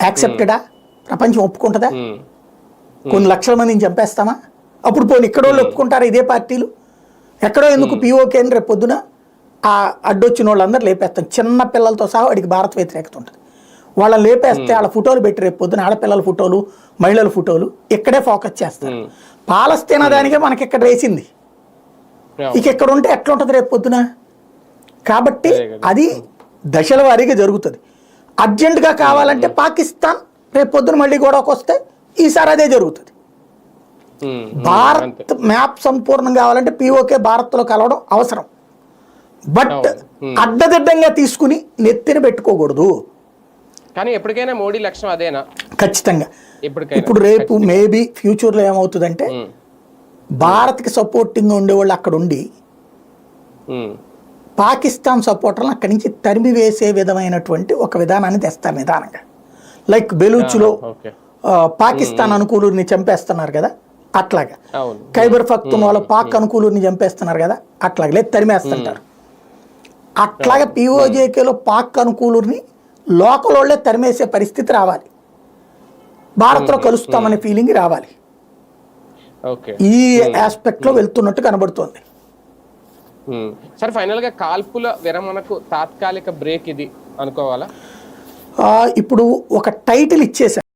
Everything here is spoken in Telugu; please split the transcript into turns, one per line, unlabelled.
యాక్సెప్టెడా? ప్రపంచం ఒప్పుకుంటుందా? కొన్ని లక్షల మందిని చంపేస్తామా? అప్పుడు పోనీ ఇక్కడ వాళ్ళు ఒప్పుకుంటారా? ఇదే పార్టీలు ఎక్కడో ఎందుకు పీఓకే అని రేపు పొద్దున ఆ అడ్డొచ్చిన వాళ్ళందరూ లేపేస్తాం. చిన్న పిల్లలతో సహా వాడికి భారత వ్యతిరేకత ఉంటుంది. వాళ్ళని లేపేస్తే వాళ్ళ ఫోటోలు పెట్టి రేపు పొద్దున ఆడపిల్లల ఫోటోలు, మహిళల ఫోటోలు ఇక్కడే ఫోకస్ చేస్తారు. పాలస్తీనా దానికే మనకి ఇక్కడ వేసింది, ఇక ఇక్కడ ఉంటే ఎట్లా ఉంటుంది రేపు పొద్దున? కాబట్టి అది దశల వారీగా జరుగుతుంది. అర్జెంటుగా కావాలంటే పాకిస్తాన్ రేపు పొద్దున మళ్ళీ గొడవకు వస్తే ఈసారి అదే జరుగుతుంది. భారత్ మ్యాప్ సంపూర్ణం కావాలంటే పీఓకే భారత్లో కలవడం అవసరం. బట్ అడ్డదిడ్డంగా తీసుకుని నెత్తిన పెట్టుకోకూడదు.
కానీ ఎప్పటికైనా మోడీ లక్ష్యం అదేనా?
ఖచ్చితంగా. ఇప్పుడు రేపు మేబీ ఫ్యూచర్లో ఏమవుతుందంటే భారత్కి సపోర్టింగ్ ఉండేవాళ్ళు అక్కడ ఉండి పాకిస్తాన్ సపోర్టర్లను అక్కడి నుంచి తరిమి వేసే విధమైనటువంటి ఒక విధానాన్ని తెస్తారు నిదానంగా. లైక్ బెలూచ్లో పాకిస్తాన్ అనుకూలుని చంపేస్తున్నారు కదా, అట్లాగా. ఖైబర్ పఖ్తూన్వాలో పాక్ అనుకూలుని చంపేస్తున్నారు కదా, అట్లాగా. లేదు తరిమేస్తుంటారు. అట్లాగే పీఓజేకేలో పాక్ అనుకూలుని లోకల్ వాళ్ళే తరిమేసే పరిస్థితి రావాలి. భారత్లో కలుస్తామనే ఫీలింగ్ రావాలి. ఈ ఆస్పెక్ట్ లో వెళ్తున్నట్టు కనబడుతోంది.
సరే, ఫైనల్ గా కాల్పుల విరమణకు తాత్కాలిక బ్రేక్ ఇది అనుకోవాలా?
ఇప్పుడు ఒక టైటిల్ ఇచ్చేసారు.